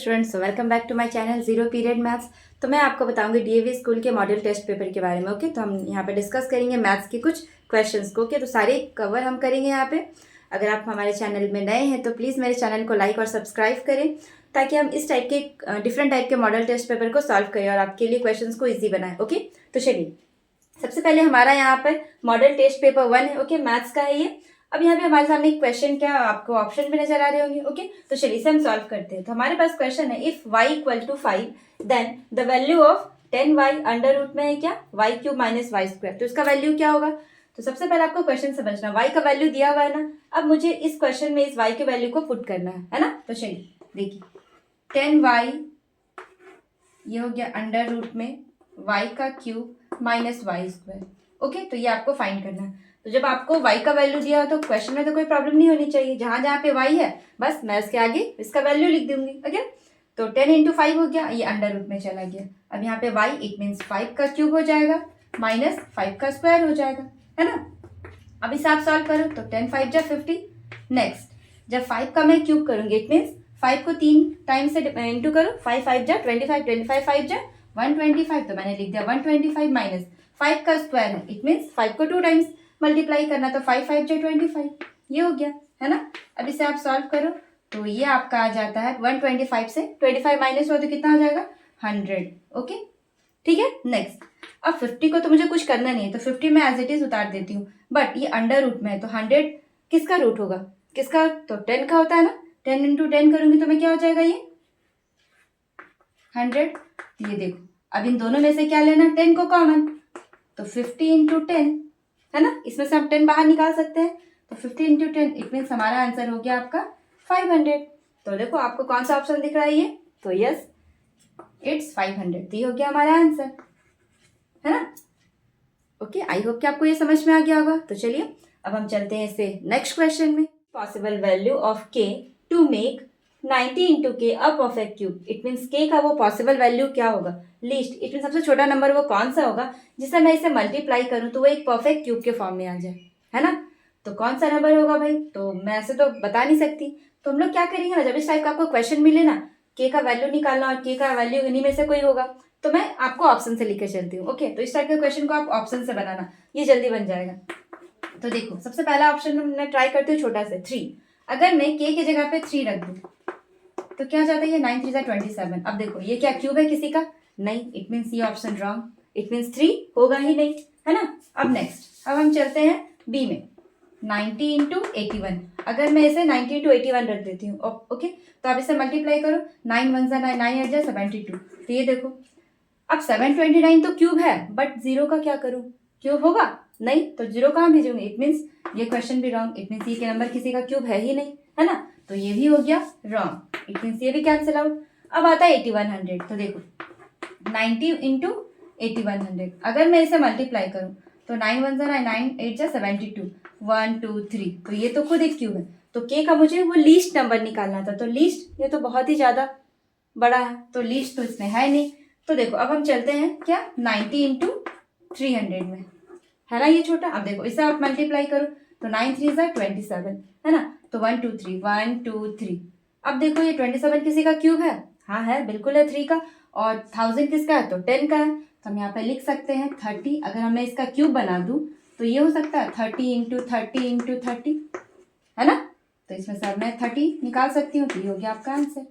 Students, welcome back to my channel zero period maths. तो मैं आपको बताऊंगी डीएवी स्कूल के मॉडल टेस्ट पेपर के बारे में। ओके, तो हम यहाँ पे डिस्कस करेंगे मैथ्स के कुछ क्वेश्चंस को। ओके, तो सारे कवर हम करेंगे यहाँ पे। अगर आप हमारे चैनल में नए हैं तो प्लीज़ मेरे चैनल को लाइक और सब्सक्राइब करें, ताकि हम इस टाइप के डिफरेंट टाइप के मॉडल टेस्ट पेपर को सॉल्व करें और आपके लिए क्वेश्चन को ईजी बनाएं। ओके, तो चलिए सबसे पहले हमारा यहाँ पर मॉडल टेस्ट पेपर 1 है। ओके, मैथ्स का है ये। अब यहाँ पे हमारे सामने एक क्वेश्चन, क्या आपको ऑप्शन भी नजर आ रहे होंगे। ओके, तो चलिए इसे हम सॉल्व करते हैं। तो हमारे पास क्वेश्चन है, if y equal to 5 then the value of 10y under root में है क्या, y cube minus y square. तो इसका वैल्यू क्या होगा। तो सबसे पहले आपको क्वेश्चन समझना, y का वैल्यू दिया हुआ है ना। अब मुझे इस क्वेश्चन में इस y के वैल्यू को पुट करना है ना। तो चलिए देखिए, 10y ये हो गया अंडर रूट में y का cube minus y square. Okay, तो ये आपको फाइंड करना है। तो जब आपको y का वैल्यू दिया हो तो क्वेश्चन में तो कोई प्रॉब्लम नहीं होनी चाहिए। जहां जहां पे y है बस मैं इसके आगे इसका वैल्यू लिख दूंगी। ओके, तो 10 इंटू 5 हो गया, ये अंडर रूट में चला गया। अब यहाँ पे y इट मीन्स 5 का क्यूब हो जाएगा माइनस 5 का स्क्वायर हो जाएगा, है ना। अब इसे आप सॉल्व करो तो 10 5 जा 50। नेक्स्ट जब 5 का मैं क्यूब करूंगी इट मीन्स 5 को 3 टाइम से इंटू करो, 5 5 जा 25, 25 5 जा 125। तो मैंने लिख दिया 125 माइनस 5 का स्क्वायर है, इट मीन्स 5 को 2 टाइम्स मल्टीप्लाई करना, तो 5 5 जा 25, ये हो गया, है ना। अब इसे आप सॉल्व करो तो ये आपका आ जाता है 125 से 25 माइनस हो तो कितना हो जाएगा 100। ओके, ठीक है। नेक्स्ट अब 50 को तो मुझे कुछ करना नहीं है, तो 50 में एज इट इज उतार देती हूँ, बट ये अंडर रूट में है तो 100 किसका रूट होगा, किसका, तो 10 का होता है ना। 10 इंटू 10 करूंगी तो मैं क्या हो जाएगा ये 100। ये देखो, अब इन दोनों में से क्या लेना, 10 को कॉमन, तो 50 इंटू 10 है ना, इसमें से हम 10 बाहर निकाल सकते हैं। तो 50 इंटू 10 इट मीन्स हमारा आंसर हो गया आपका 500। तो देखो आपको कौन सा ऑप्शन दिख रहा है, ये तो यस इट्स 500। तो ये हो गया हमारा आंसर, है ना। ओके, आई होप कि आपको ये समझ में आ गया होगा। तो चलिए अब हम चलते हैं इससे नेक्स्ट क्वेश्चन में। Possible value of k to make 90 into k a perfect cube. It means k का वो पॉसिबल वैल्यू क्या होगा, लीस्ट, इट मीन सबसे छोटा नंबर वो कौन सा होगा जिससे मैं इसे मल्टीप्लाई करूं तो वो एक परफेक्ट क्यूब के फॉर्म में आ जाए, है ना। तो कौन सा नंबर होगा भाई, तो मैं ऐसे तो बता नहीं सकती। तो हम लोग क्या करेंगे ना, जब इस टाइप का आपको क्वेश्चन मिले ना, k का वैल्यू निकालना और k का वैल्यू इन्हीं में से कोई होगा, तो मैं आपको ऑप्शन से लेकर चलती हूँ। ओके, तो इस टाइप के क्वेश्चन को आप ऑप्शन से बनाना, ये जल्दी बन जाएगा। तो देखो सबसे पहला ऑप्शन मैं ट्राई करती हूँ छोटा से 3। अगर मैं k की जगह पे 3 रख दूँ तो क्या जाता है, 9 3 27। अब देखो ये क्या क्यूब है किसी का, नहीं, इट मीन्स ये ऑप्शन रॉन्ग, इट मीन्स 3 होगा ही नहीं, है ना। अब नेक्स्ट अब हम चलते हैं बी में, 90 इंटू 81। अगर मैं इसे 90 इंटू 81 रख देती हूँ, ओके, तो आप इसे मल्टीप्लाई करो, 9 1 9 9 8 72। तो ये देखो अब 729 तो क्यूब है, बट जीरो का क्या करूँ, क्यूब होगा नहीं, तो जीरो कहाँ भेजूंगी, इट मीन्स ये क्वेश्चन भी रॉन्ग, इट मीन्स ये के नंबर किसी का क्यूब है ही नहीं, है ना। तो ये भी हो गया रॉन्ग, इट मीन्स ये भी कैंसिल आउट। अब आता है 8100। तो देखो 90 इंटू 8100, अगर मैं इसे मल्टीप्लाई करूँ तो 9 1 9 9 8 जा 72, 1 2 3, तो ये तो खुद एक क्यूब है। तो के का मुझे वो लीस्ट नंबर निकालना था, तो लीस्ट ये तो बहुत ही ज्यादा बड़ा है, तो लीस्ट तो इसमें है नहीं। तो देखो अब हम चलते हैं क्या 90 इंटू 300 में, है ना ये छोटा। अब देखो इसे आप मल्टीप्लाई करो तो 9 3 जा 27, है ना, तो 1 2 3 1 2 3। अब देखो ये 27 किसी का क्यूब है, हाँ है, बिल्कुल है 3 का, और 1000 किसका है, तो 10 का है। तो हम यहाँ पे लिख सकते हैं 30। अगर हमें इसका क्यूब बना दूं तो ये हो सकता है 30 इंटू 30 इंटू 30, है ना। तो इसमें से अब मैं 30 निकाल सकती हूँ, तो ये हो गया आपका आंसर,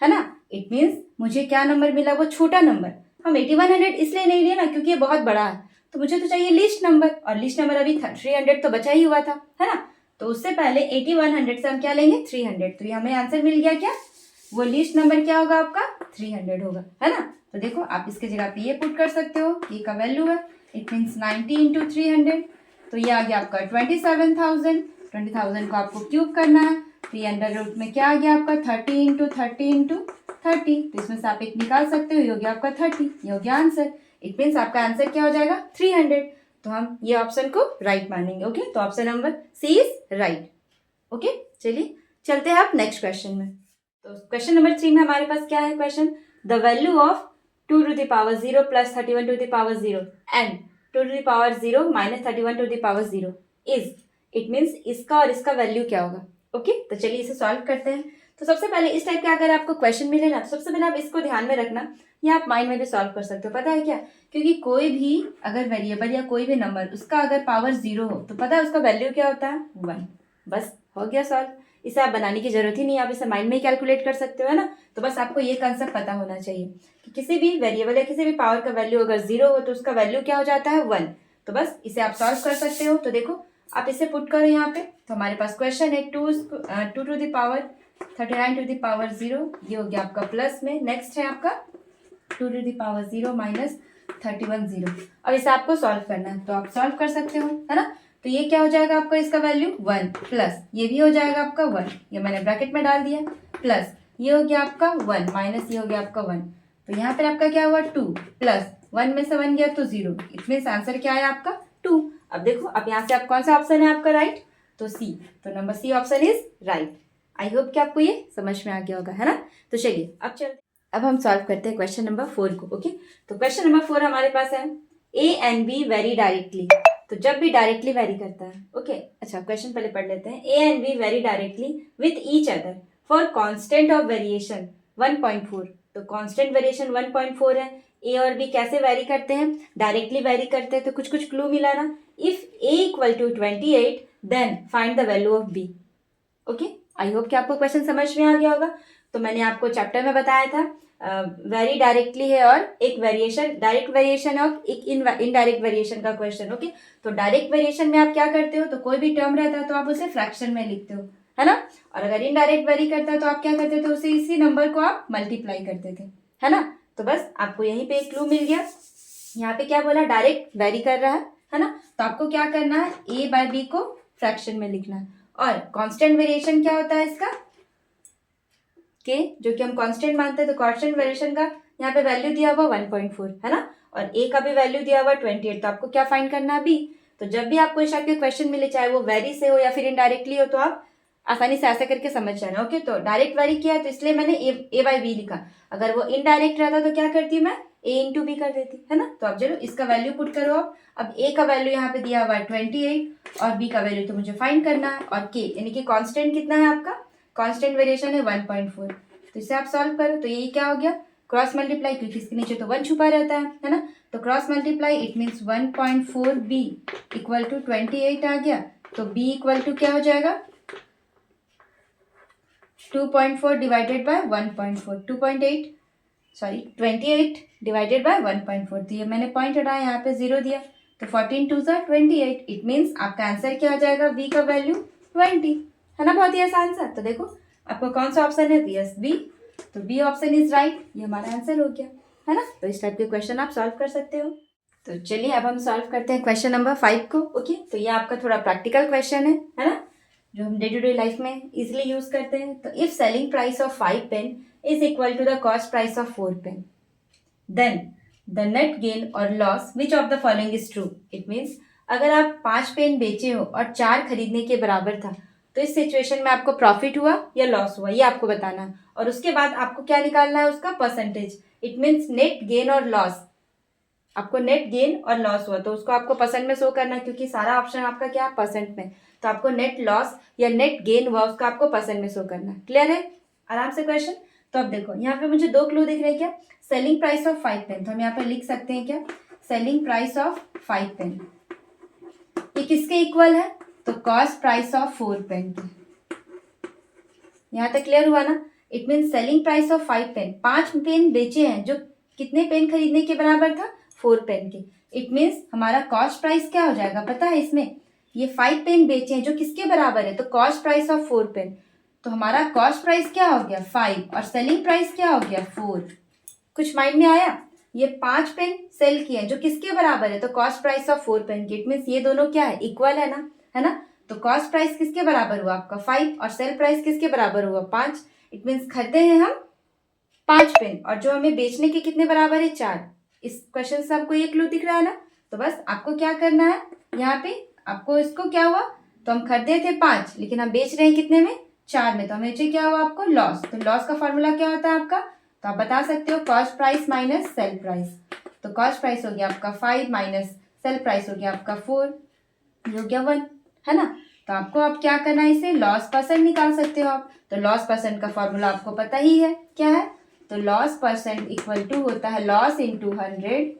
है ना। इट मीन्स मुझे क्या नंबर मिला, वो छोटा नंबर। हम 8100 इसलिए नहीं लिए ना क्योंकि ये बहुत बड़ा है, तो मुझे तो चाहिए लीस्ट नंबर, और लीस्ट नंबर अभी 300 तो बचा ही हुआ था, है ना। तो उससे पहले 8100 से हम क्या लेंगे 300, तो ये हमें आंसर मिल गया क्या, वो लीस्ट नंबर क्या होगा आपका 300 होगा, है ना। तो देखो आप इसके जगह पे ये पुट कर सकते हो, ये का वैल्यू है, इट मीन्स 90 इंटू 300, तो ये आ गया आपका 27000। 20000 को आपको क्यूब करना है, तो ये अंडर रूट में क्या आ गया आपका 30 इंटू 30 इंटू 30, तो इसमें से आप एक निकाल सकते हो, ये हो गया आपका 30, ये हो गया आंसर। इट मीन्स आपका आंसर क्या हो जाएगा 300। तो हम ये ऑप्शन को राइट मानेंगे। ओके, तो option number C is right. Okay, चलिए चलते हैं आप नेक्स्ट क्वेश्चन में। तो क्वेश्चन नंबर 3 में हमारे पास क्या है question, the value of 2 to the power 0 plus 31 to the power 0 and 2 to the power 0 minus 31 to the power 0 is, it means इसका और इसका वैल्यू क्या होगा। ओके, तो चलिए इसे सॉल्व करते हैं। तो सबसे पहले इस टाइप का अगर आपको क्वेश्चन मिले ना, तो सबसे पहले आप इसको ध्यान में रखना, या आप माइंड में भी सॉल्व कर सकते हो। पता है क्या, क्योंकि कोई भी अगर वेरिएबल या कोई भी नंबर उसका अगर पावर 0 हो तो पता है उसका वैल्यू क्या होता है, 1। बस हो गया सॉल्व। इसे आप बनाने की जरूरत ही नहीं है, आप इसे माइंड में ही कैलकुलेट कर सकते हो, है ना। तो बस आपको ये कंसेप्ट पता होना चाहिए कि किसी भी वेरिएबल या किसी भी पावर का वैल्यू अगर 0 हो तो उसका वैल्यू क्या हो जाता है, 1। तो बस इसे आप सॉल्व कर सकते हो। तो देखो आप इसे पुट करो यहाँ पे, तो हमारे पास क्वेश्चन है 2 to the power 39 to the power 0, ये हो गया आपका प्लस में। नेक्स्ट है आपका 2 टू द पावर 0 माइनस 31 0। अब इसे आपको सॉल्व करना है, तो आप सॉल्व कर सकते हो, है ना। तो ये क्या हो जाएगा आपका, इसका वैल्यू 1 प्लस ये भी हो जाएगा आपका 1, ये मैंने ब्रैकेट में डाल दिया, प्लस ये हो गया आपका 1 माइनस ये हो गया आपका 1। तो यहाँ पर आपका क्या हुआ 2 प्लस 1 में से 1 गया तो 0, इसमें आंसर क्या है आपका 2। अब देखो अब यहाँ से आप कौन सा ऑप्शन है आपका राइट, तो सी। तो number C option is right. I hope कि आपको ये समझ में आ गया होगा, है ना। तो चलिए अब चलते, अब हम सॉल्व करते हैं क्वेश्चन नंबर 4 को। ओके, तो क्वेश्चन नंबर 4 हमारे पास है A and be very directly. तो जब भी डायरेक्टली वेरी करता है, ओके अच्छा क्वेश्चन पहले पढ़ लेते हैं। A and be very directly with each other for constant of variation 1.4। तो कांस्टेंट वेरिएशन 1.4 है। ए और बी कैसे वेरी करते हैं, डायरेक्टली वेरी करते हैं। तो कुछ कुछ क्लू मिला ना, if a equal to 28 then find the value of b. Okay, I hope कि आपको क्वेश्चन समझ में आ गया होगा। तो मैंने आपको चैप्टर में बताया था वेरी डायरेक्टली है और एक वेरिएशन, डायरेक्ट वेरिएशन और एक इनडायरेक्ट वेरिएशन का क्वेश्चन। ओके, तो डायरेक्ट वेरिएशन में आप क्या करते हो, तो कोई भी टर्म रहता है तो आप उसे फ्रैक्शन में लिखते हो, है ना। और अगर इनडायरेक्ट वेरी करता है तो आप क्या करते थे, उसे इसी नंबर को आप मल्टीप्लाई करते थे, है ना। तो बस आपको यहीं पे एक क्लू मिल गया। यहाँ पे क्या बोला, डायरेक्ट वेरी कर रहा है ना। तो आपको क्या करना है, ए बाय बी को फ्रैक्शन में लिखना है। और कांस्टेंट वेरिएशन क्या होता है इसका, के जो कि हम कांस्टेंट मानते हैं, तो कांस्टेंट वेरिएशन का यहाँ पे वैल्यू दिया हुआ 1.4, है ना। और ए का भी वैल्यू दिया हुआ 28। तो आपको क्या फाइंड करना है, बी। तो जब भी आपको इस टाइप के क्वेश्चन मिले, चाहे वो वेरी से हो या फिर इनडायरेक्टली हो, तो आप आसानी से ऐसा करके समझ जाना। ओके, तो डायरेक्ट वेरी किया है तो इसलिए मैंने ए बाय बी लिखा। अगर वो इनडायरेक्ट रहता तो क्या करती मैं, ए इंटू बी कर देती, है ना। तो अब जरूर इसका वैल्यू पुट करो आप। अब ए का वैल्यू यहाँ पे दिया हुआ है 28 और बी का वैल्यू तो मुझे फाइंड करना है। और के यानी कि कांस्टेंट कितना है आपका, कांस्टेंट वेरिएशन है 1.4। तो इसे आप सॉल्व करो तो यही क्या हो गया, क्रॉस मल्टीप्लाई, क्योंकि इसके नीचे तो 1 छुपा रहता है ना। तो cross multiply it means 1.4 b equal to 28 आ गया। तो बी इक्वल टू क्या हो जाएगा, 2.4 divided by 1.4, 2.8 sorry 28 divided by 1.4। तो ये मैंने पॉइंट हटाया, यहाँ पे 0 दिया, तो 14 2 28। इट मीन्स आपका आंसर क्या आ जाएगा, बी का वैल्यू 20, है ना। बहुत ही आसान सा। तो देखो आपको कौन सा ऑप्शन है, यस बी। तो बी ऑप्शन इज राइट, ये हमारा आंसर हो गया, है ना। तो इस टाइप के क्वेश्चन आप सॉल्व कर सकते हो। तो चलिए अब हम सॉल्व करते हैं क्वेश्चन नंबर 5 को। ओके, तो ये आपका थोड़ा प्रैक्टिकल क्वेश्चन है ना, जो हम डे टू डे लाइफ में इजिली यूज करते हैं। तो if selling price of 5 pen is equal to the cost price of 4 pen, then the net gain और loss which of the following is true. It means अगर आप 5 pen बेचे हो और 4 खरीदने के बराबर था, तो इस सिचुएशन में आपको प्रॉफिट हुआ या लॉस हुआ, ये आपको बताना है। और उसके बाद आपको क्या निकालना है, उसका percentage. It means net gain और लॉस, आपको नेट गेन और लॉस हुआ तो उसको आपको परसेंट में शो करना है, क्योंकि सारा ऑप्शन आपका क्या है, परसेंट में। तो आपको नेट लॉस या नेट गेन हुआ उसका आपको परसेंट में शो करना है। क्लियर है आराम से क्वेश्चन। तो अब देखो यहाँ पे मुझे 2 क्लू दिख रहे हैं, क्या, सेलिंग प्राइस ऑफ 5 पेन। तो हम यहाँ पे लिख सकते हैं क्या, सेलिंग प्राइस ऑफ 5 पेन ये किसके इक्वल है, तो कॉस्ट प्राइस ऑफ 4 पेन के। यहाँ तक क्लियर हुआ ना। It mean selling price of 5 pen, 5 pen बेचे हैं जो कितने पेन खरीदने के बराबर था, 4 पेन के। इट मीन्स हमारा कॉस्ट प्राइस क्या हो जाएगा पता है, इसमें ये 5 पेन बेचे हैं जो किसके बराबर है, तो कॉस्ट प्राइस ऑफ 4 पेन। तो हमारा कॉस्ट प्राइस क्या हो गया 5 और सेलिंग प्राइस क्या हो गया 4। कुछ माइंड में आया, ये 5 पेन सेल किए हैं जो किसके बराबर है, तो कॉस्ट प्राइस ऑफ 4 पेन के। इट मीन्स ये दोनों क्या है, इक्वल है ना। तो कॉस्ट प्राइस किसके बराबर हुआ आपका 5 और सेल प्राइस किसके बराबर हुआ 5। इट मीन्स खरीदे हैं हम 5 पेन और जो हमें बेचने के कितने बराबर है 4। इस क्वेश्चन से आपको ये क्लू दिख रहा है ना। तो बस आपको क्या करना है, यहाँ पे आपको इसको क्या हुआ, तो हम खरीदे थे 5 लेकिन हम बेच रहे हैं कितने में, 4 में। तो हमें क्या हुआ आपको लॉस। तो लॉस का फॉर्मूला क्या होता है आपका, तो आप बता सकते हो cost price minus sale price. तो कॉस्ट प्राइस हो गया आपका 5 माइनस सेल प्राइस हो गया आपका 4, ये हो गया 1, है ना। तो आपको अब क्या करना है, इसे लॉस परसेंट निकाल सकते हो आप। तो लॉस परसेंट का फॉर्मूला आपको पता ही है, क्या है? तो लॉस परसेंट इक्वल टू होता है loss into 100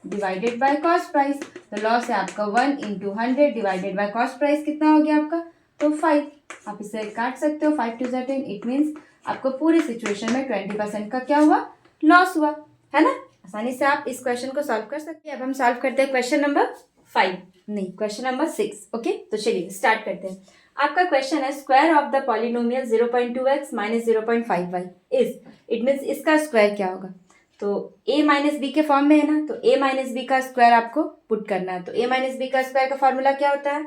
divided by cost price. तो लॉस है आपका 1 into 100 divided by cost price, कितना हो गया आपका? तो 5। आप इसे काट सकते हो, 5 2 10। इट मीन्स आपको पूरी सिचुएशन में 20% का क्या हुआ? लॉस हुआ, है ना? आसानी से आप इस क्वेश्चन को सॉल्व कर सकते हैं। अब हम सॉल्व करते हैं क्वेश्चन नंबर 5, नहीं क्वेश्चन नंबर 6। ओके, तो चलिए स्टार्ट करते हैं। आपका क्वेश्चन है square of the polynomial 0.2x minus 0.5y is, it means इसका स्क्वायर क्या होगा? तो a माइनस बी के फॉर्म में है ना, तो a माइनस बी का स्क्वायर आपको पुट करना है। तो a माइनस बी का स्क्वायर का फॉर्मूला क्या होता है,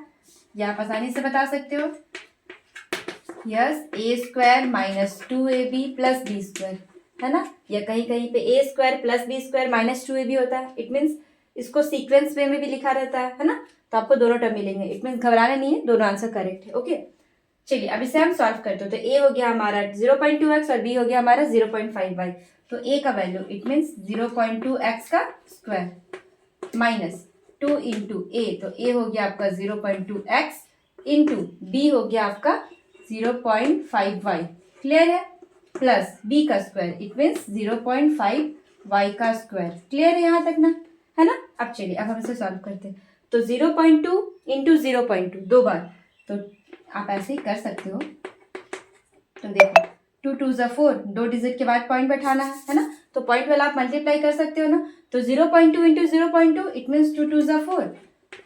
ये आप आसानी से बता सकते हो। Yes, a square minus 2ab plus b square, है ना? या कहीं कहीं पे a square plus b square minus 2ab होता है। इट मीन्स इसको सीक्वेंस वे में भी लिखा रहता है ना? तो आपको दोनों टर्म मिलेंगे। इट मीन्स घबराना नहीं है, दोनों आंसर करेक्ट है। ओके, चलिए अब इसे हम सॉल्व करते हो। तो a हो गया हमारा 0.2x और b हो गया हमारा 0.5y। तो a का वैल्यू इट मीन्स 0.2x का स्क्वायर माइनस 2 इंटू ए, तो a हो गया आपका 0.2x इंटू b हो गया आपका 0.5y, क्लियर है? प्लस b का स्क्वायर इट मीन्स 0.5y का स्क्वायर, क्लियर है यहाँ तक ना, है ना? अब चलिए अब हम इसे सॉल्व करते हैं। तो 0.2 इंटू 0.2 दो बार, तो आप ऐसे ही कर सकते हो। तो देखो 2 2 ज़ा 4, 2 डिजिट के बाद पॉइंट बैठाना है ना? तो पॉइंट वाला आप मल्टीप्लाई कर सकते हो ना। तो 0.2 इंटू 0.2 इट मीन्स 2 2 ज़ा 4,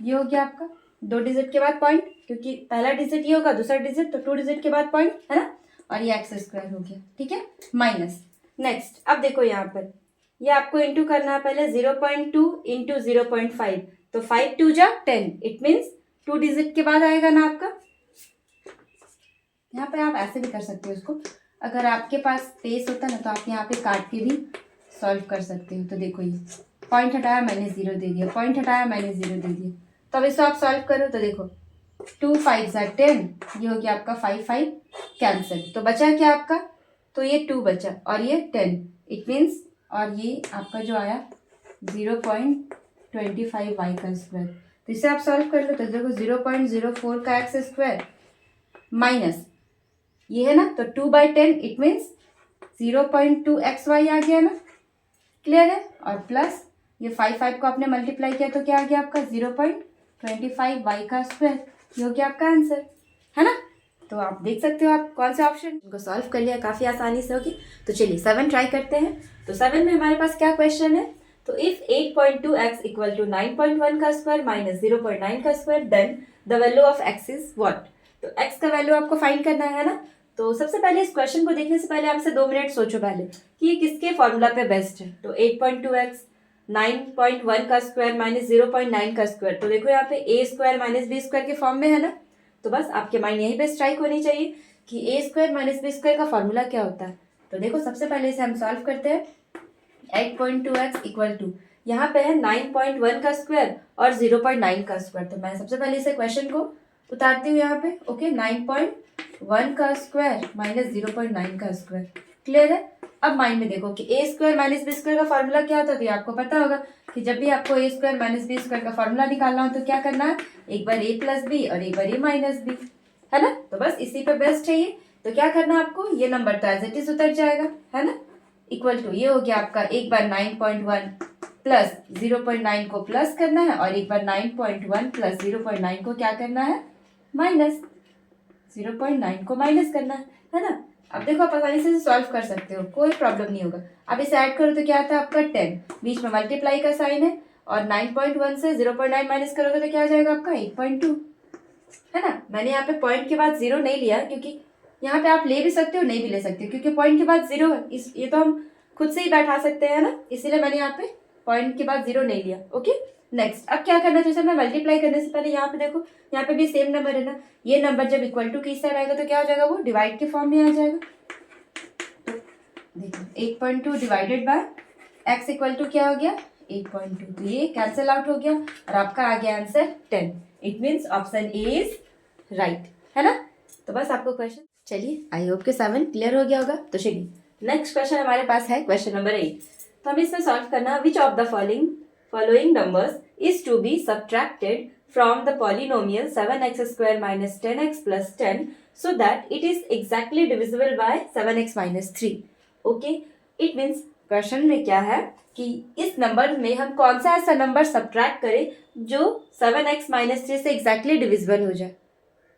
ये हो गया आपका 2 डिजिट के बाद पॉइंट, क्योंकि पहला डिजिट ये होगा, दूसरा डिजिट तो 2 डिजिट के बाद पॉइंट, है ना? और ये एक्स स्क्वायर हो गया, ठीक है? माइनस नेक्स्ट, अब देखो यहाँ पर ये आपको इंटू करना है पहले 0.2 इंटू 0.5, तो 5 2 जा 10, इट मीन्स 2 डिजिट के बाद आएगा ना आपका। यहाँ पे आप ऐसे भी कर सकते हो इसको, अगर आपके पास स्पेस होता ना तो आप यहाँ पे काट के भी सॉल्व कर सकते हो। तो देखो ये पॉइंट हटाया मैंने 0 दे दिया, पॉइंट हटाया मैंने 0 दे दिया। तो अब इसको आप सॉल्व करो। तो देखो 2 5 ज़ा 10, ये हो गया आपका 5 5 कैंसिल, तो बचा क्या आपका? तो ये 2 बचा और ये 10, इट मीन्स और ये आपका जो आया 0.25y का स्क्वायर। तो इसे आप सॉल्व कर लो। तो देखो 0.04 का एक्स स्क्वायर माइनस ये है ना, तो 2/10 इट मीन्स 0.2xy आ गया ना, क्लियर है? और प्लस ये 5 5 को आपने मल्टीप्लाई किया तो क्या आ गया आपका 0.25y का स्क्वायर, ये हो गया आपका आंसर, है ना? तो आप देख सकते हो आप कौन से ऑप्शन को सॉल्व कर लिया काफ़ी आसानी से होगी। तो चलिए 7 ट्राई करते हैं। तो 7 में हमारे पास क्या क्वेश्चन है, तो इफ 8.2x इक्वल टू 9.1 का स्क्वायर माइनस 0.9 का square then the value of x is what. तो x का वैल्यू आपको फाइंड करना है ना। तो सबसे पहले इस क्वेश्चन को देखने से पहले आपसे 2 मिनट सोचो पहले कि ये किसके फॉर्मूला पे बेस्ट है। तो 8.2x 9.1 का स्क्वायर माइनस 0.9 का स्क्वायर, तो देखो यहाँ पे a square minus b square के फॉर्म में है ना। तो बस आपके माइंड यहीं पे स्ट्राइक होनी चाहिए कि a square minus b square का फॉर्मूला क्या होता है। तो देखो सबसे पहले इसे हम सॉल्व करते हैं। 8.2x इक्वल टू यहाँ पे है 9.1 का स्क्वायर और 0.9 का स्क्वायर। तो मैं सबसे पहले इसे क्वेश्चन को उतारती हूँ यहाँ पे। ओके, 9.1 का स्क्वायर माइनस 0.9 का स्क्वायर, क्लियर है? अब माइंड में देखो कि a square minus b square का फॉर्मूला क्या होता है। तो ये आपको पता होगा कि जब भी आपको a square minus b square का फॉर्मूला निकालना हो तो क्या करना है, एक बार a प्लस बी और एक बार a माइनस बी, है ना? तो बस इसी पे बेस्ट है ये। तो क्या करना है आपको, ये नंबर तो एज इट इज उतर जाएगा, है ना? इक्वल टू ये हो गया आपका एक बार 9.1 प्लस 0.9 को प्लस करना है और एक बार 9.1 प्लस 0.9 को क्या करना है, माइनस 0.9 को माइनस करना है ना? अब देखो आप आसानी से सॉल्व कर सकते हो, कोई प्रॉब्लम नहीं होगा। अब इसे ऐड करो तो क्या आता है आपका 10, बीच में मल्टीप्लाई का साइन है और 9.1 से 0.9 माइनस करोगे तो क्या आ जाएगा आपका 8.2, है ना? मैंने यहाँ पे पॉइंट के बाद 0 नहीं लिया क्योंकि यहाँ पे आप ले भी सकते हो नहीं भी ले सकते हो, क्योंकि पॉइंट के बाद 0 है, इस ये तो हम खुद से ही बैठा सकते हैं ना, इसीलिए मैंने यहाँ पे पॉइंट के बाद 0 नहीं लिया। ओके, नेक्स्ट अब क्या करना है, जैसे मैं मल्टीप्लाई करने से पहले यहाँ पे देखो, यहाँ पे भी सेम नंबर है ना, ये नंबर जब इक्वल टू की साइड आएगा तो क्या हो जाएगा, वो डिवाइड के फॉर्म में आ जाएगा। तो देखो 8.2 divided by x equal to क्या हो गया 8.2, तो ये कैंसिल आउट हो गया और आपका आ गया answer 10। It means option A is right, है ना? तो बस आपको क्वेश्चन, चलिए आई होप के 7 क्लियर हो गया होगा। तो चलिए नेक्स्ट क्वेश्चन हमारे पास है क्वेश्चन नंबर 8। तो हमें इसमें सॉल्व करना, which of the following numbers is to be subtracted from the polynomial 7x square minus 10x plus 10 so that it is exactly divisible by 7x minus 3. Okay, it means question में क्या है कि इस number में हम कौन सा ऐसा नंबर सब्ट्रैक्ट करें जो 7x minus 3 से एग्जैक्टली डिविजिबल हो जाए.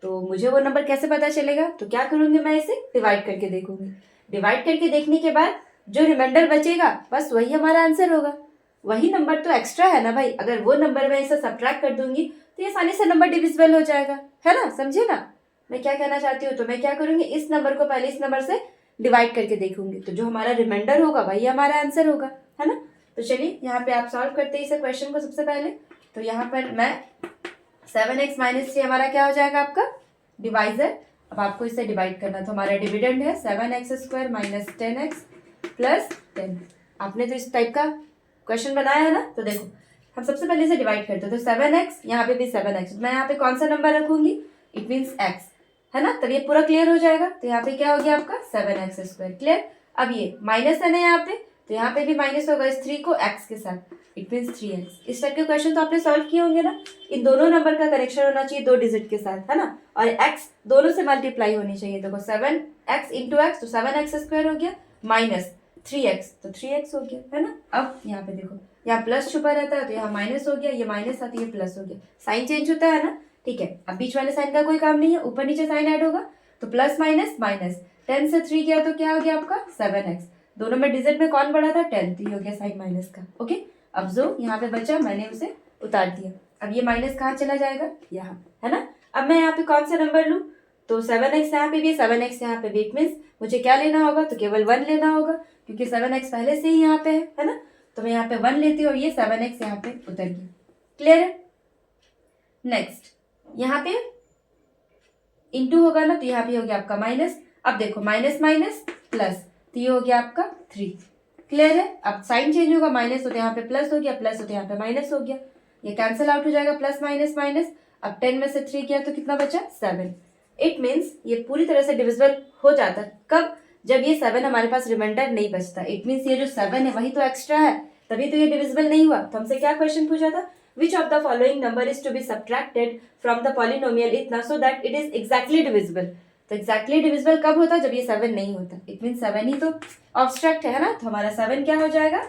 तो मुझे वो नंबर कैसे पता चलेगा? तो क्या करूंगी, मैं इसे डिवाइड करके देखूंगी. डिवाइड करके देखने के बाद जो रिमाइंडर बचेगा बस वही हमारा आंसर होगा. वही नंबर तो एक्स्ट्रा है ना भाई. अगर वो नंबर मैं इसे सब्ट्रैक्ट कर दूंगी तो ये आसानी से नंबर डिविजिबल हो जाएगा, है ना. समझे ना मैं क्या कहना चाहती हूँ? तो मैं क्या करूंगी, इस नंबर को पहले इस नंबर से डिवाइड करके देखूंगी, तो जो हमारा रिमाइंडर होगा वही हमारा आंसर होगा, है ना. तो चलिए यहाँ पे आप सॉल्व करते हैं इस क्वेश्चन को. सबसे पहले तो यहाँ पर मैं 7x माइनस 3 हमारा क्या हो जाएगा आपका डिवाइजर. अब आपको इसे डिवाइड करना, तो हमारा डिविडेंड है 7x square minus 10x plus 10. आपने तो इस टाइप का क्वेश्चन बनाया है ना. तो देखो हम सबसे पहले इसे डिवाइड करते हैं. तो 7x, यहाँ पे भी 7x, मैं यहाँ पे कौन सा नंबर रखूंगी, इट मीन्स x, है ना. तब ये पूरा क्लियर हो जाएगा. तो यहाँ पे क्या हो गया आपका 7x स्क्वायर. क्लियर. अब ये माइनस है ना यहाँ पे, तो यहाँ पे भी माइनस होगा इस 3 को x के साथ, इट मीन्स 3x. इस टाइप के क्वेश्चन तो आपने सॉल्व किए होंगे ना. इन दोनों नंबर का कनेक्शन होना चाहिए 2 डिजिट के साथ, है ना. और x दोनों से मल्टीप्लाई होनी चाहिए. देखो 7x इंटू एक्स, तो 7x स्क्वायर हो गया माइनस 3x, तो 3x हो गया, है ना. अब यहाँ पे देखो यहाँ प्लस छुपा रहता है, तो यहाँ माइनस हो गया, ये माइनस आता है, ये प्लस हो गया. साइन चेंज होता है ना. ठीक है, अब बीच वाले साइन का कोई काम नहीं है, ऊपर नीचे साइन ऐड होगा. तो प्लस माइनस माइनस, 10 से 3 गया तो क्या हो गया आपका 7x. दोनों में डिजिट में कौन बड़ा था 10, तो ये हो गया साइन माइनस का. ओके, अब जो यहाँ पे बचा मैंने उसे उतार दिया. अब ये माइनस कहाँ चला जाएगा, यहाँ, है ना. अब मैं यहाँ पे कौन सा नंबर लूँ, तो 7x यहाँ पे भी, 7x यहाँ पे भी. इट मीन्स मुझे क्या लेना होगा, तो केवल 1 लेना होगा, क्योंकि 7x पहले से ही यहाँ पे है ना. तो मैं यहाँ पे 1 लेती हूँ और ये 7x यहाँ पे उतर गया. क्लियर है. नेक्स्ट यहाँ पे इंटू होगा ना, तो यहाँ पे हो गया आपका माइनस. अब देखो माइनस माइनस प्लस, तो ये हो गया आपका 3. क्लियर है. अब साइन चेंज होगा, माइनस होते यहाँ पे प्लस हो गया, प्लस होते यहाँ पे माइनस हो गया. ये कैंसिल आउट हो जाएगा, प्लस माइनस माइनस. अब 10 में से 3 किया तो कितना बचा 7. इट मीन्स ये पूरी तरह से डिविजिबल हो जाता कब, जब ये 7 हमारे पास रिमाइंडर नहीं बचता. इट मीन्स ये जो 7 है वही तो एक्स्ट्रा है, तभी तो ये डिविजिबल नहीं हुआ. तो हमसे क्या क्वेश्चन पूछा था, which of the following number is to be subtracted from the polynomial इतना so that it is exactly divisible. तो एग्जैक्टली डिविजिबल कब होता, जब ये 7 नहीं होता. इट मीन्स 7 ही तो ऑब्स्ट्रैक्ट है ना. तो हमारा 7 क्या हो जाएगा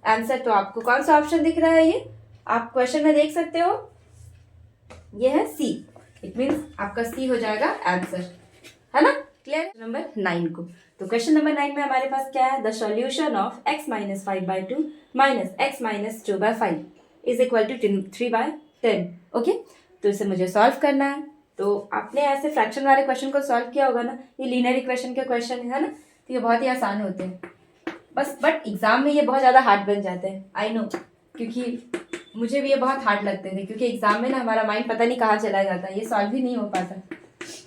आंसर. तो आपको कौन सा ऑप्शन दिख रहा है, ये आप क्वेश्चन में देख सकते हो, ये है सी. इट मीन्स आपका सी हो जाएगा आंसर, है ना. क्लियर. नंबर 9 को, तो क्वेश्चन नंबर 9 में हमारे पास क्या है, the solution of x minus 5/2 minus x minus 2/5 is equal to 3/10. Okay, तो इसे मुझे सॉल्व करना है. तो आपने ऐसे फ्रैक्शन वाले क्वेश्चन को सॉल्व किया होगा ना. ये लीनियर इक्वेशन के क्वेश्चन है ना, तो ये बहुत ही आसान होते हैं बस. बट एग्जाम में ये बहुत ज़्यादा हार्ड बन जाते हैं. आई नो, क्योंकि मुझे भी ये बहुत हार्ड लगते थे, क्योंकि एग्जाम में ना हमारा माइंड पता नहीं कहाँ चला जाता है, ये सॉल्व ही नहीं हो पाता,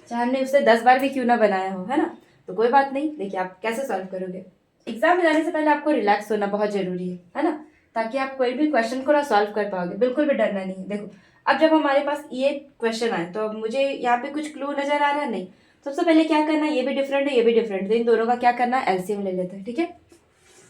चाहे हमने उसे 10 बार भी क्यों ना बनाया हो, है ना. तो कोई बात नहीं. देखिए आप कैसे सॉल्व करोगे. एग्जाम में जाने से पहले आपको रिलैक्स होना बहुत जरूरी है ना, ताकि आप कोई भी क्वेश्चन को ना सॉल्व कर पाओगे. बिल्कुल भी डरना नहीं है. देखो अब जब हमारे पास ये क्वेश्चन आए, तो अब मुझे यहाँ पे कुछ क्लू नजर आ रहा है नहीं. सबसे पहले क्या करना है, ये भी डिफरेंट है, ये भी डिफरेंट, तो इन दोनों का क्या करना है, एलसीएम ले लेते हैं. ठीक है,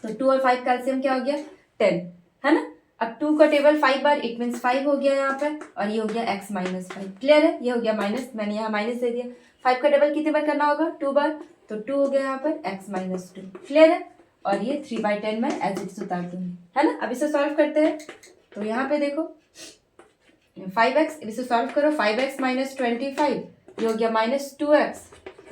तो 2 और 5 का एलसीएम क्या हो गया 10, है ना. अब 2 का टेबल 5 बार, इट मीन्स 5 हो गया यहाँ पर, और ये हो गया x माइनस 5. क्लियर है. ये हो गया माइनस, मैंने यहाँ माइनस दे दिया. 5 का टेबल कितने बार करना होगा 2 बार, तो 2 हो गया यहाँ पर x माइनस 2. क्लियर है. और ये 3/10 में एज इट इज उतार दूंगी, है ना. अब इसे सॉल्व करते हैं. तो यहाँ पे देखो 5x, इसे सॉल्व करो. 5x माइनस 25, ये हो गया माइनस 2x.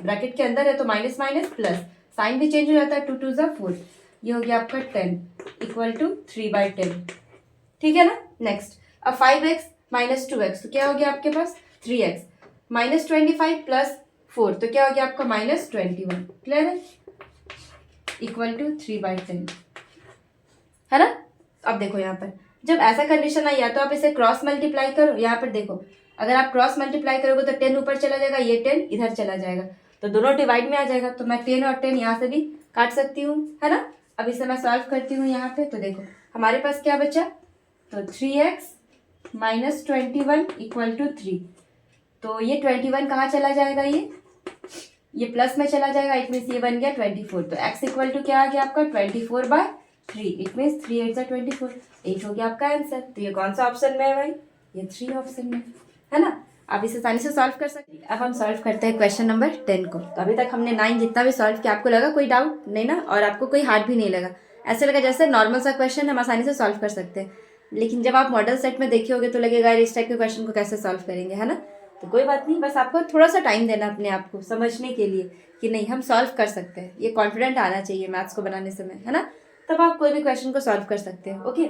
ब्रैकेट के अंदर है तो माइनस माइनस प्लस, साइन भी चेंज हो जाता है. 2 2 ज़ा 4, ये हो गया आपका 10 इक्वल टू 3/10. ठीक है ना. नेक्स्ट अब 5x माइनस 2x, तो क्या हो गया आपके पास 3x माइनस 25 प्लस 4, तो क्या हो गया आपका माइनस 21. क्लियर है. इक्वल टू 3/10, है ना. अब देखो यहाँ पर जब ऐसा कंडीशन आई, या तो आप इसे क्रॉस मल्टीप्लाई करो. यहाँ पर देखो अगर आप क्रॉस मल्टीप्लाई करोगे तो 10 ऊपर चला जाएगा, ये 10 इधर चला जाएगा, तो दोनों डिवाइड में आ जाएगा. तो मैं 10 और 10 यहाँ से भी काट सकती हूँ, है ना. अब इसे मैं सॉल्व करती हूँ यहाँ पे. तो देखो हमारे पास क्या बचा, तो 3x माइनस 21 इक्वल टू 3. तो ये 21 कहाँ चला जाएगा, ये प्लस में चला जाएगा. इट मीन्स ये बन गया 24. तो x इक्वल टू क्या आ गया आपका 24/3. इट मीन्स 3 8 ज़ा 24. 8 हो गया आपका आंसर. तो ये कौन सा ऑप्शन में है भाई, ये 3 ऑप्शन में. है ना। आप इसे आसानी से सॉल्व कर सकते हैं। अब हम सॉल्व करते हैं क्वेश्चन नंबर 10 को। तो अभी तक हमने 9 जितना भी सॉल्व किया, आपको लगा कोई डाउट नहीं ना, और आपको कोई हार्ड भी नहीं लगा, ऐसे लगा जैसे नॉर्मल सा क्वेश्चन हम आसानी से सॉल्व कर सकते हैं। लेकिन जब आप मॉडल सेट में देखे होगे तो लगेगा यार इस टाइप के क्वेश्चन को कैसे सॉल्व करेंगे, है ना। तो कोई बात नहीं, बस आपको थोड़ा सा टाइम देना अपने आप को समझने के लिए कि नहीं हम सॉल्व कर सकते हैं। ये कॉन्फिडेंट आना चाहिए मैथ्स को बनाने समय, है ना, तब आप कोई भी क्वेश्चन को सॉल्व कर सकते हैं। ओके,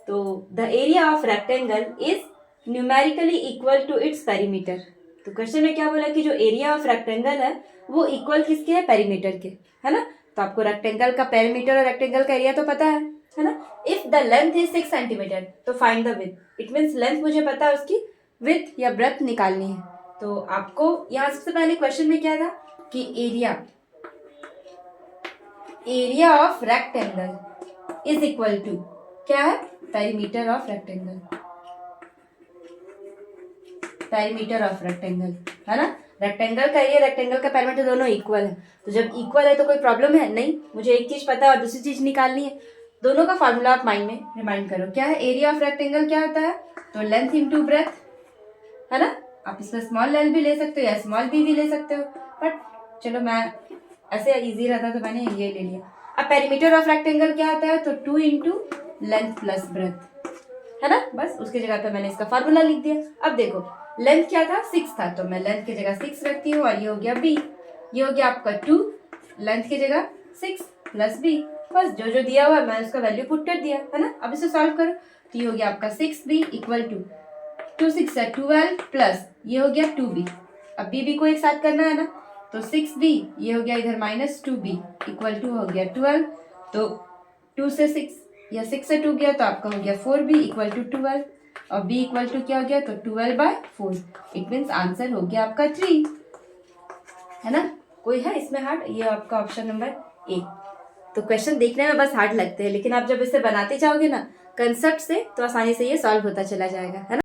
तो the area of rectangle is numerically equal to its perimeter. तो क्वेश्चन में क्या बोला कि जो एरिया ऑफ रेक्टेंगल है वो इक्वल किसके है, पेरीमीटर के, है ना। तो आपको रेक्टेंगल का पेरीमीटर और रेक्टेंगल का एरिया तो पता है ना। If the length is 6 centimetre तो find the width. It means length मुझे पता है, उसकी विड्थ या ब्रेड्थ निकालनी है। तो आपको यहाँ सबसे पहले क्वेश्चन में क्या था कि area of rectangle is equal to क्या है, perimeter of rectangle, perimeter of rectangle, है ना। रेक्टेंगल का एरिया रेक्टेंगल का पेरीमीटर दोनों इक्वल है। तो जब इक्वल है तो कोई प्रॉब्लम है नहीं, मुझे एक चीज पता है और दूसरी चीज निकालनी है। दोनों का फॉर्मूला आप माइंड में रिमाइंड करो। क्या है एरिया ऑफ रेक्टेंगल, क्या होता है, तो लेंथ इंटू ब्रेथ, है ना। आप इसमें स्मॉल एल भी ले सकते हो या स्मॉल बी भी ले सकते हो, बट चलो मैं ऐसे इजी रहता तो मैंने ये ले लिया। अब पेरीमीटर ऑफ रेक्टेंगल क्या आता है, तो 2 इंटू लेंथ प्लस ब्रेथ, है ना। बस उसकी जगह पे मैंने इसका फार्मूला लिख दिया। अब देखो लेंथ क्या था, 6 था, तो मैं लेंथ की जगह 6 रखती हूँ और ये हो गया b, ये हो गया आपका 2, लेंथ की जगह 6 प्लस b। बस जो जो दिया हुआ मैं उसका वैल्यू पुट कर दिया, है ना। अब इसे सॉल्व करो तो ये हो गया आपका 6b इक्वल टू 2 6 है 12 प्लस ये हो गया 2b। अब b को एक साथ करना है ना, तो 6b ये हो गया इधर माइनस 2b इक्वल टू हो गया 12। तो 2 से 6 या 6 से 2 गया तो आपका हो गया 4b इक्वल टू 12 और b इक्वल टू क्या हो गया, तो 12/4। इट मीन्स आंसर हो गया आपका 3, है ना। कोई है इसमें हार्ड, ये आपका ऑप्शन नंबर ए। तो क्वेश्चन देखने में बस हार्ड लगते हैं, लेकिन आप जब इसे बनाते जाओगे ना कंसेप्ट से तो आसानी से ये सॉल्व होता चला जाएगा, है ना।